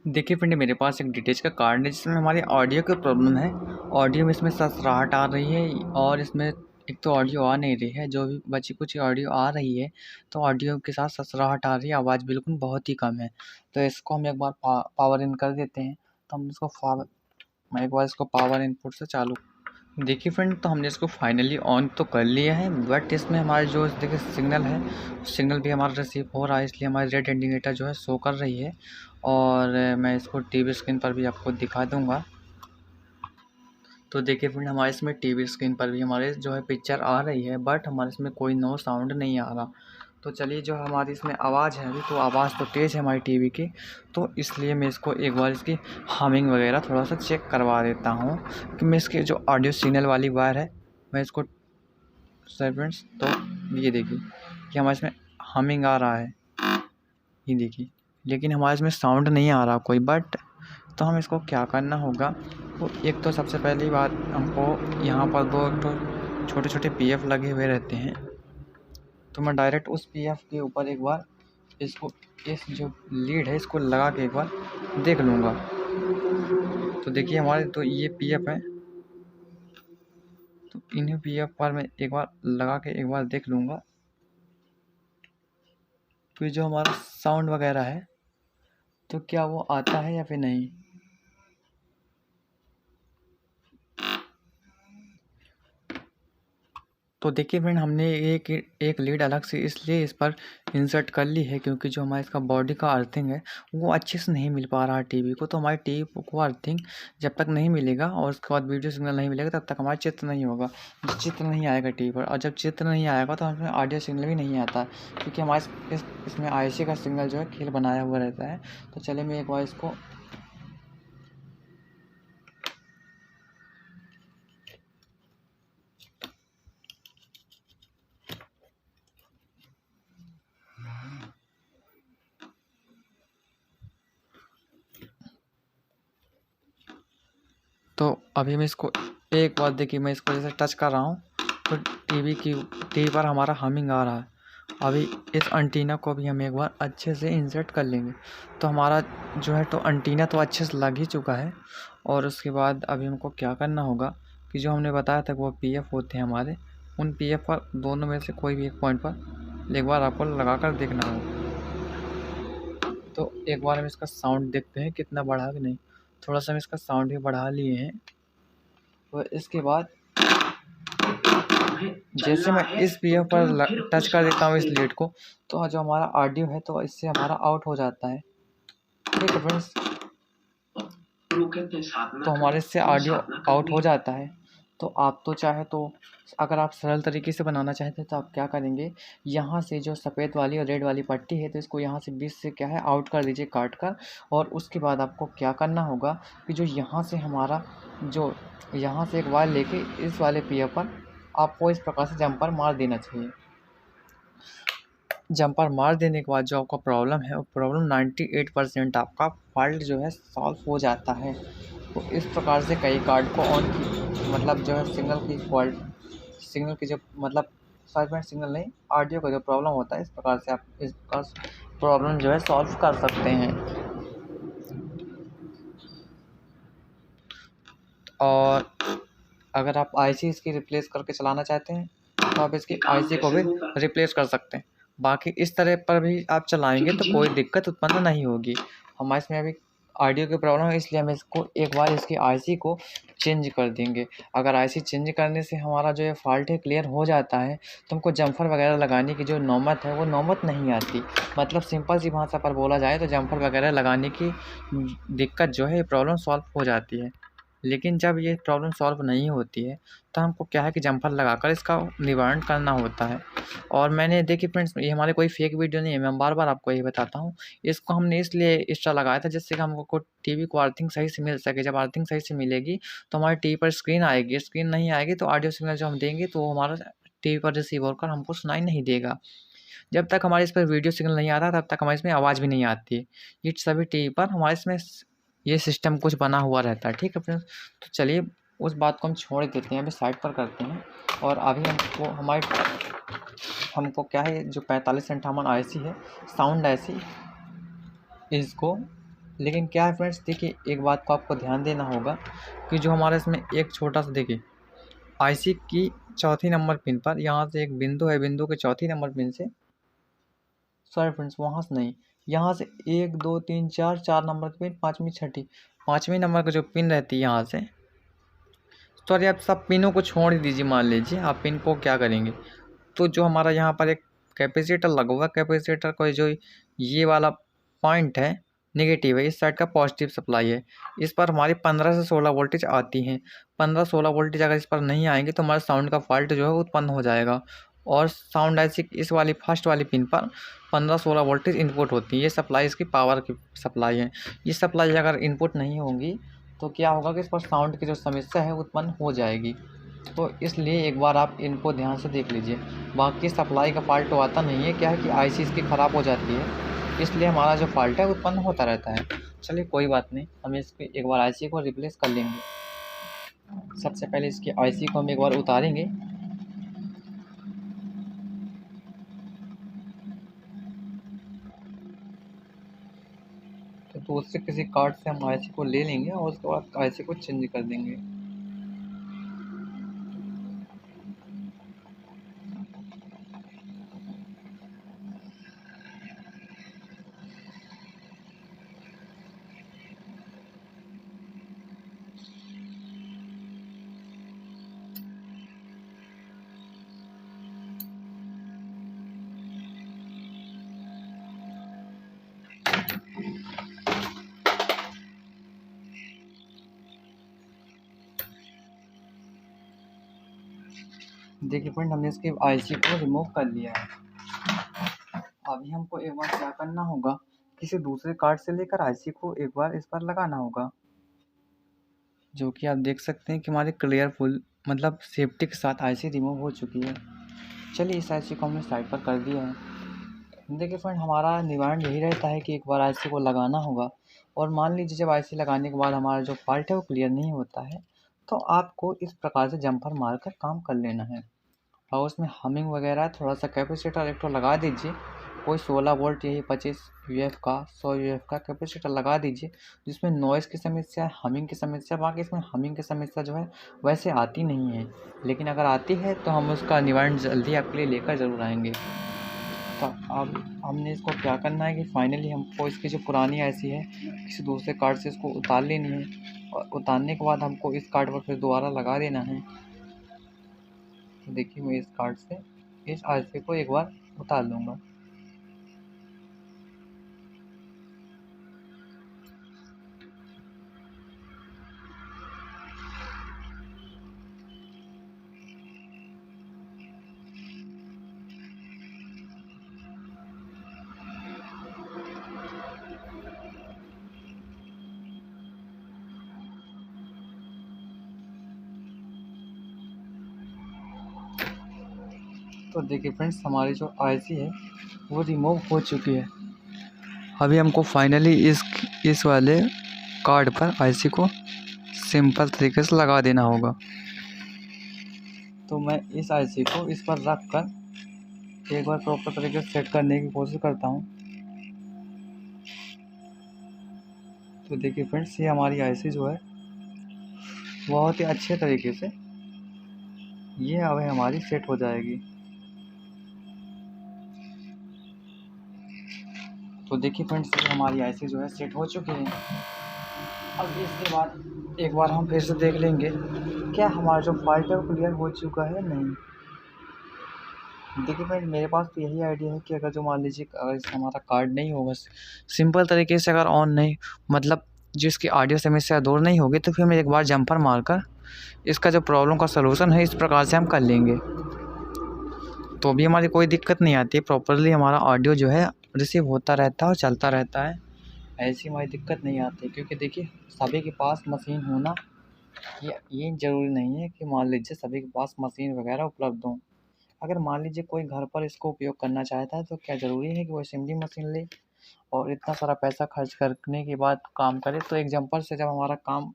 देखिए फ्रेंड, मेरे पास एक डीटीएच का कार्ड है जिसमें हमारी ऑडियो की प्रॉब्लम है। ऑडियो में इसमें ससराहट आ रही है और इसमें एक तो ऑडियो आ नहीं रही है, जो भी बची कुछ ऑडियो आ रही है तो ऑडियो के साथ ससराहट आ रही है, आवाज़ बिल्कुल बहुत ही कम है। तो इसको हम एक बार पावर इन कर देते हैं। तो हम इसको मैं एक बार इसको पावर इनपुट से चालू। देखिए फ्रेंड, तो हमने इसको फाइनली ऑन तो कर लिया है, बट इसमें हमारे जो देखिए सिग्नल है, सिग्नल भी हमारा रिसीव हो रहा है, इसलिए हमारी रेड इंडिकेटर जो है शो कर रही है। और मैं इसको टीवी स्क्रीन पर भी आपको दिखा दूंगा। तो देखिए फ्रेंड, हमारे इसमें टीवी स्क्रीन पर भी हमारे जो है पिक्चर आ रही है, बट हमारे इसमें कोई नो साउंड नहीं आ रहा। तो चलिए, जो हमारी इसमें आवाज़ है अभी, तो आवाज़ तो तेज़ है हमारी टीवी की, तो इसलिए मैं इसको एक बार इसकी हमिंग वगैरह थोड़ा सा चेक करवा देता हूँ कि मैं इसके जो ऑडियो सिग्नल वाली वायर है, मैं इसको फ्रेंड्स, तो ये देखिए कि हमारे इसमें हमिंग आ रहा है, ये देखिए, लेकिन हमारे इसमें साउंड नहीं आ रहा कोई। बट तो हम इसको क्या करना होगा, तो एक तो सबसे पहली बात हमको यहाँ पर दो तो छोटे छोटे पीएफ लगे हुए रहते हैं, तो मैं डायरेक्ट उस पीएफ के ऊपर एक बार इसको, इस जो लीड है इसको लगा के एक बार देख लूँगा। तो देखिए हमारे तो ये पीएफ है, तो इन्हीं पीएफ पर मैं एक बार लगा के एक बार देख लूँगा कि जो हमारा साउंड वगैरह है तो क्या वो आता है या फिर नहीं। तो देखिए फ्रेंड, हमने एक लीड अलग से इसलिए इस पर इंसर्ट कर ली है क्योंकि जो हमारा इसका बॉडी का अर्थिंग है वो अच्छे से नहीं मिल पा रहा टीवी को। तो हमारी टीवी को अर्थिंग जब तक नहीं मिलेगा और उसके बाद वीडियो सिग्नल नहीं मिलेगा तब तक हमारा चित्र नहीं होगा। चित्र नहीं आएगा टीवी पर, और जब चित्र नहीं आएगा तो हमें ऑडियो सिग्नल भी नहीं आता, क्योंकि हमारे इसमें आईसी का सिग्नल जो है खेल बनाया हुआ रहता है। तो चलिए मैं एक बार इसको, तो अभी मैं इसको एक बार देखिए, मैं इसको जैसे टच कर रहा हूँ तो टीवी पर हमारा हमिंग आ रहा है। अभी इस एंटीना को भी हम एक बार अच्छे से इंसर्ट कर लेंगे, तो हमारा जो है तो एंटीना तो अच्छे से लग ही चुका है। और उसके बाद अभी हमको क्या करना होगा कि जो हमने बताया था वो पीएफ होते हैं हमारे, उन पीएफ पर दोनों में से कोई भी एक पॉइंट पर एक बार आपको लगा कर देखना होगा। तो एक बार हम इसका साउंड देखते हैं कितना बढ़ा कि नहीं। थोड़ा सा हम इसका साउंड भी बढ़ा लिए हैं। तो इसके बाद जैसे मैं इस पीएफ पर टच कर देता हूँ इस लीड को, तो जो हमारा ऑडियो है तो इससे हमारा आउट हो जाता है। ठीक है फ्रेंड्स, तो हमारे इससे ऑडियो आउट हो जाता है। तो आप तो चाहे तो, अगर आप सरल तरीके से बनाना चाहते हैं तो आप क्या करेंगे, यहाँ से जो सफ़ेद वाली और रेड वाली पट्टी है तो इसको यहाँ से बीच से क्या है आउट कर दीजिए काट कर। और उसके बाद आपको क्या करना होगा कि जो यहाँ से हमारा जो यहाँ से एक वायर लेके इस वाले पीएफ पर आपको इस प्रकार से जंपर मार देना चाहिए। जंपर मार देने के बाद जो आपका प्रॉब्लम है वो प्रॉब्लम 98% आपका फॉल्ट जो है सॉल्व हो जाता है। तो इस प्रकार से कई कार्ड को ऑन की मतलब जो है सिग्नल की जो मतलब साइड सिग्नल नहीं, ऑडियो का जो प्रॉब्लम होता है, इस प्रकार से आप इस प्रकार प्रॉब्लम जो है सॉल्व कर सकते हैं। और अगर आप आईसी इसकी रिप्लेस करके चलाना चाहते हैं तो आप इसकी आईसी को भी रिप्लेस कर सकते हैं। बाकी इस तरह पर भी आप चलाएंगे तो कोई दिक्कत उत्पन्न नहीं होगी। हमारे इसमें अभी ऑडियो की प्रॉब्लम है, इसलिए हम इसको एक बार इसकी आईसी को चेंज कर देंगे। अगर आईसी चेंज करने से हमारा जो ये फॉल्ट है क्लियर हो जाता है तो हमको जम्फर वगैरह लगाने की जो नौबत है वो नौबत नहीं आती। मतलब सिंपल सी भाषा पर बोला जाए तो जम्फर वगैरह लगाने की दिक्कत जो है, प्रॉब्लम सॉल्व हो जाती है। लेकिन जब ये प्रॉब्लम सॉल्व नहीं होती है तो हमको क्या है कि जम्पर लगाकर इसका निवारण करना होता है। और मैंने देखिए फ्रेंड्स, ये हमारे कोई फेक वीडियो नहीं है, मैं बार बार आपको यही बताता हूँ। इसको हमने इसलिए एक्स्ट्रा लगाया था जिससे कि हमको टीवी को अर्थिंग सही से मिल सके। जब अर्थिंग सही से मिलेगी तो हमारी टीवी पर स्क्रीन आएगी, स्क्रीन नहीं आएगी तो ऑडियो सिग्नल जो हम देंगे तो वो हमारा टीवी पर रिसीव होकर हमको सुनाई नहीं देगा। जब तक हमारे इस पर वीडियो सिग्नल नहीं आता तब तक हमारे इसमें आवाज़ भी नहीं आती है। ये सभी टीवी पर हमारे इसमें ये सिस्टम कुछ बना हुआ रहता है। ठीक है फ्रेंड्स, तो चलिए उस बात को हम छोड़ देते हैं, अभी साइड पर करते हैं। और अभी हमको क्या है, जो 4558 आईसी है, साउंड आईसी, इसको लेकिन क्या है फ्रेंड्स, देखिए एक बात को आपको ध्यान देना होगा कि जो हमारे इसमें एक छोटा सा देखिए आईसी की चौथी नंबर पिन पर यहाँ से एक बिंदु है, बिंदु के चौथी नंबर पिन से, सॉरी फ्रेंड्स वहाँ से नहीं, यहाँ से 1 2 3 4 4 नंबर की पिन, पाँचवीं छठी, पाँचवीं नंबर की जो पिन रहती है यहाँ से, सॉरी आप सब पिनों को छोड़ ही दीजिए, मान लीजिए आप पिन को क्या करेंगे, तो जो हमारा यहाँ पर एक कैपेसिटर लगा हुआ है, कैपेसिटर को जो ये वाला पॉइंट है नेगेटिव है, इस साइड का पॉजिटिव सप्लाई है, इस पर हमारी 15 से 16 वोल्टेज आती हैं। 15-16 वोल्टेज अगर इस पर नहीं आएंगे तो हमारा साउंड का फॉल्ट जो है उत्पन्न हो जाएगा, और साउंड ऐसी इस वाली फर्स्ट वाली पिन पर 15-16 वोल्टेज इनपुट होती है, ये सप्लाई इसकी पावर की सप्लाई है। ये सप्लाई अगर इनपुट नहीं होंगी तो क्या होगा कि इस पर साउंड की जो समस्या है उत्पन्न हो जाएगी। तो इसलिए एक बार आप इनको ध्यान से देख लीजिए। बाकी सप्लाई का फॉल्ट तो आता नहीं है, क्या है कि आईसी इसकी ख़राब हो जाती है, इसलिए हमारा जो फॉल्ट है उत्पन्न होता रहता है। चलिए कोई बात नहीं, हम इसकी एक बार आईसी को रिप्लेस कर लेंगे। सबसे पहले इसकी आईसी को हम एक बार उतारेंगे। तो दूसरे किसी कार्ड से हम आईसी को ले लेंगे और उसके बाद आईसी को चेंज कर देंगे। देखिए फ्रेंड, हमने इसकी आईसी को रिमूव कर लिया है। अभी हमको एक बार क्या करना होगा, किसी दूसरे कार्ड से लेकर आईसी को एक बार इस पर लगाना होगा, जो कि आप देख सकते हैं कि हमारी क्लियरफुल मतलब सेफ्टी के साथ आईसी रिमूव हो चुकी है। चलिए इस आईसी को हमने साइड पर कर दिया है। देखिए फ्रेंड, हमारा निवारण यही रहता है कि एक बार आईसी को लगाना होगा, और मान लीजिए जब आईसी लगाने के बाद हमारा जो फॉल्ट है वो क्लियर नहीं होता है, तो आपको इस प्रकार से जंपर मारकर काम कर लेना है। और उसमें हमिंग वगैरह थोड़ा सा कैपेसिटर एक तो लगा दीजिए, कोई 16 वोल्ट यही 25 यूएफ का 100 यूएफ का कैपेसिटर लगा दीजिए, जिसमें नॉइज़ की समस्या, हमिंग की समस्या, बाकी इसमें हमिंग की समस्या जो है वैसे आती नहीं है, लेकिन अगर आती है तो हम उसका निवारण जल्दी आपके लिए लेकर ज़रूर आएंगे। तो अब हमने इसको क्या करना है कि फाइनली हमको इसकी जो पुरानी आईसी है किसी दूसरे कार्ड से इसको उतार लेनी है, और उतारने के बाद हमको इस कार्ड पर फिर दोबारा लगा देना है। तो देखिए मैं इस कार्ड से इस आईसी को एक बार उतार लूँगा। तो देखिए फ्रेंड्स, हमारी जो आईसी है वो रिमूव हो चुकी है। अभी हमको फाइनली इस वाले कार्ड पर आईसी को सिंपल तरीके से लगा देना होगा। तो मैं इस आईसी को इस पर रख कर एक बार प्रॉपर तरीके से सेट करने की कोशिश करता हूँ। तो देखिए फ्रेंड्स, ये हमारी आईसी जो है बहुत ही अच्छे तरीके से ये अब हमारी सेट हो जाएगी। तो देखिए फ्रेंड्स, ये हमारी आईसी जो है सेट हो चुकी है। अब इसके बाद एक बार हम फिर से देख लेंगे क्या हमारा जो फॉल्ट है वो क्लियर हो चुका है नहीं। देखिए फ्रेंड, मेरे पास तो यही आइडिया है कि अगर जो मान लीजिए अगर इसका हमारा कार्ड नहीं होगा सिंपल तरीके से अगर ऑन नहीं मतलब जिसकी ऑडियो समस्या दूर नहीं होगी, तो फिर हम एक बार जंपर मारकर इसका जो प्रॉब्लम का सलूशन है इस प्रकार से हम कर लेंगे, तो भी हमारी कोई दिक्कत नहीं आती है। प्रॉपरली हमारा ऑडियो जो है रिसीव होता रहता है और चलता रहता है, ऐसी हमारी दिक्कत नहीं आती। क्योंकि देखिए सभी के पास मशीन होना ये ज़रूरी नहीं है कि मान लीजिए सभी के पास मशीन वगैरह उपलब्ध हों। अगर मान लीजिए कोई घर पर इसको उपयोग करना चाहता है तो क्या ज़रूरी है कि वो असेंबली मशीन ले और इतना सारा पैसा खर्च करने के बाद काम करे। तो एक जंपर से जब हमारा काम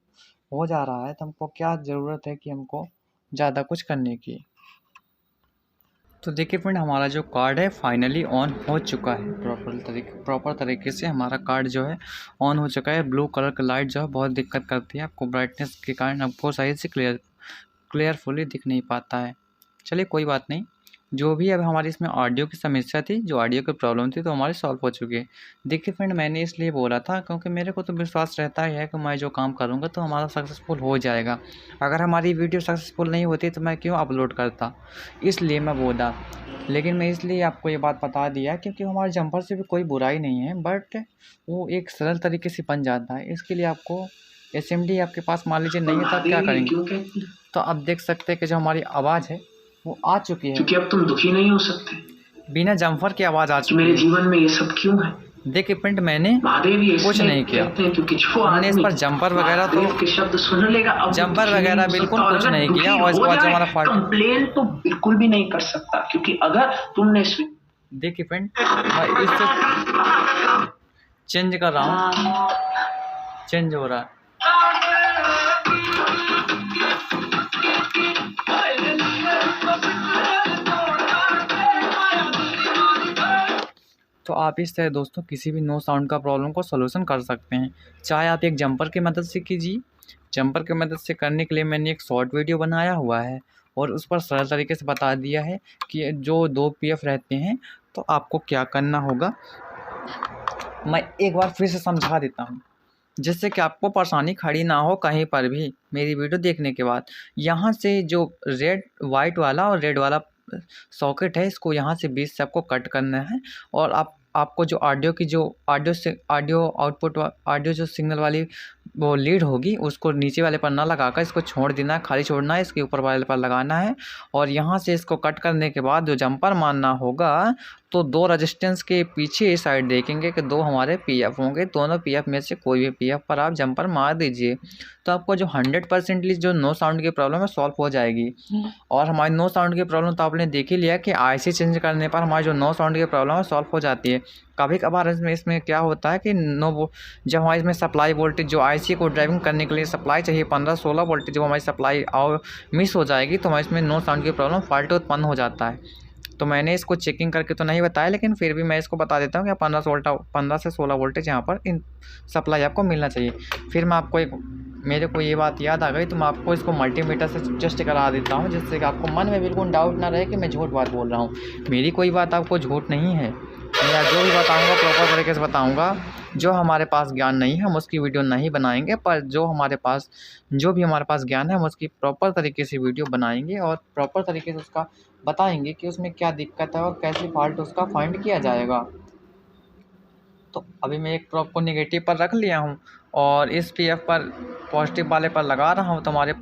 हो जा रहा है तो हमको क्या ज़रूरत है कि हमको ज़्यादा कुछ करने की। तो देखिए फ्रेंड, हमारा जो कार्ड है फाइनली ऑन हो चुका है। प्रॉपर तरीके से हमारा कार्ड जो है ऑन हो चुका है। ब्लू कलर का लाइट जो है बहुत दिक्कत करती है, आपको ब्राइटनेस के कारण आपको सही से क्लियरफुली दिख नहीं पाता है। चलिए कोई बात नहीं, जो भी अब हमारी इसमें ऑडियो की समस्या थी, जो ऑडियो की प्रॉब्लम थी, तो हमारी सॉल्व हो चुकी है। देखिए फ्रेंड, मैंने इसलिए बोला था क्योंकि मेरे को तो विश्वास रहता ही है कि मैं जो काम करूँगा तो हमारा सक्सेसफुल हो जाएगा। अगर हमारी वीडियो सक्सेसफुल नहीं होती तो मैं क्यों अपलोड करता, इसलिए मैं बोला। लेकिन मैं इसलिए आपको ये बात बता दिया क्योंकि हमारे जंपर से भी कोई बुराई नहीं है, बट वो एक सरल तरीके से बन जाता है। इसके लिए आपको SMD आपके पास मान लीजिए नहीं है, तो आप क्या करेंगे? तो आप देख सकते हैं कि जो हमारी आवाज़ है वो आ चुकी है, क्योंकि अब तुम दुखी नहीं हो सकते। बिना जम्पर की आवाज़ आ चुकी मेरे है। जीवन में ये सब क्यों है? देखिए प्रिंट, मैंने महादेव ये कुछ नहीं किया। क्योंकि जो हमने इस पर जंपर वगैरह तो के शब्द सुन लेगा, अब जंपर वगैरह बिल्कुल कुछ नहीं किया। और इसके बाद जो हमारा फाल्ट कंप्लेन तो बिल्कुल भी नहीं कर सकता, क्योंकि अगर तुमने देखिए फ्रेंड, मैं इससे चेंज कर रहा हूँ, चेंज हो रहा है। तो आप इस तरह दोस्तों किसी भी नो साउंड का प्रॉब्लम को सॉल्यूशन कर सकते हैं, चाहे आप एक जंपर की मदद से कीजिए। जंपर की मदद से करने के लिए मैंने एक शॉर्ट वीडियो बनाया हुआ है और उस पर सरल तरीके से बता दिया है कि जो 2 PF रहते हैं तो आपको क्या करना होगा। मैं एक बार फिर से समझा देता हूँ, जिससे कि आपको परेशानी खड़ी ना हो कहीं पर भी मेरी वीडियो देखने के बाद। यहाँ से जो वाइट वाला और रेड वाला सॉकेट है, इसको यहाँ से बीच से आपको कट करना है। और आपको जो ऑडियो आउटपुट ऑडियो जो सिग्नल वाली वो लीड होगी, उसको नीचे वाले पर ना लगाकर इसको छोड़ देना है, खाली छोड़ना है, इसके ऊपर वाले पर लगाना है। और यहाँ से इसको कट करने के बाद जो जंपर मारना होगा, तो 2 रेजिस्टेंस के पीछे इस साइड देखेंगे कि 2 हमारे PF होंगे। दोनों PF में से कोई भी PF पर आप जंपर मार दीजिए, तो आपको जो 100% जो नो साउंड की प्रॉब्लम है सॉल्व हो जाएगी। और हमारी नो साउंड की प्रॉब्लम तो आपने देख ही लिया कि IC चेंज करने पर हमारी जो नो साउंड की प्रॉब्लम है सॉल्व हो जाती है। कभी कभार इसमें क्या होता है कि जब हमारे इसमें सप्लाई वोल्टेज जो IC को ड्राइविंग करने के लिए सप्लाई चाहिए 15-16 वोल्टेज, जब हमारी सप्लाई और मिस हो जाएगी तो हमारे इसमें नो साउंड की प्रॉब्लम फॉल्ट उत्पन्न हो जाता है। तो मैंने इसको चेकिंग करके तो नहीं बताया, लेकिन फिर भी मैं इसको बता देता हूँ कि 15 से 16 वोल्टेज यहाँ पर इन सप्लाई आपको मिलना चाहिए। फिर मैं आपको मेरे को ये बात याद आ गई, तो मैं आपको इसको मल्टीमीटर से जस्ट करा देता हूँ, जिससे कि आपको मन में बिल्कुल डाउट ना रहे कि मैं झूठ बात बोल रहा हूँ। मेरी कोई बात आपको झूठ नहीं है, मैं जो भी बताऊँगा प्रॉपर तरीके से बताऊँगा। जो हमारे पास ज्ञान नहीं है हम उसकी वीडियो नहीं बनाएंगे, पर जो भी हमारे पास ज्ञान है हम उसकी प्रॉपर तरीके से वीडियो बनाएंगे और प्रॉपर तरीके से उसका बताएंगे कि उसमें क्या दिक्कत है और कैसे फॉल्ट उसका फाइंड किया जाएगा। तो अभी मैं एक प्रोब को नेगेटिव पर रख लिया हूँ और इस PF पर पॉजिटिव वाले पर लगा रहा हूँ, तो हमारे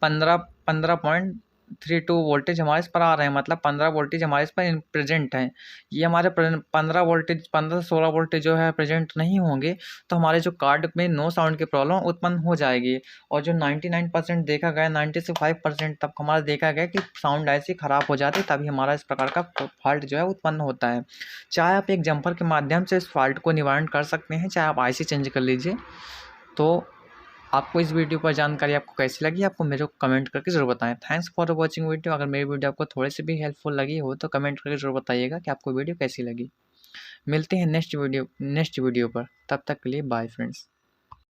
15.32 वोल्टेज हमारे इस पर आ रहे हैं, मतलब 15 वोल्टेज हमारे इस पर प्रेजेंट हैं। ये हमारे 15 से 16 वोल्टेज जो है प्रेजेंट नहीं होंगे, तो हमारे जो कार्ड में नो साउंड की प्रॉब्लम उत्पन्न हो जाएगी। और जो 99% देखा गया, 90 से 5% तक हमारा देखा गया कि साउंड ऐसे ख़राब हो जाती है, तभी हमारा इस प्रकार का फॉल्ट जो है उत्पन्न होता है। चाहे आप एक जंपर के माध्यम से इस फॉल्ट को निवारण कर सकते हैं, चाहे आप IC चेंज कर लीजिए। तो आपको इस वीडियो पर जानकारी आपको कैसी लगी, आपको मेरे को कमेंट करके ज़रूर बताएं। Thanks for watching video. अगर मेरी वीडियो आपको थोड़ी सी भी हेल्पफुल लगी हो तो कमेंट करके ज़रूर बताइएगा कि आपको वीडियो कैसी लगी। मिलते हैं नेक्स्ट वीडियो पर, तब तक के लिए बाय फ्रेंड्स।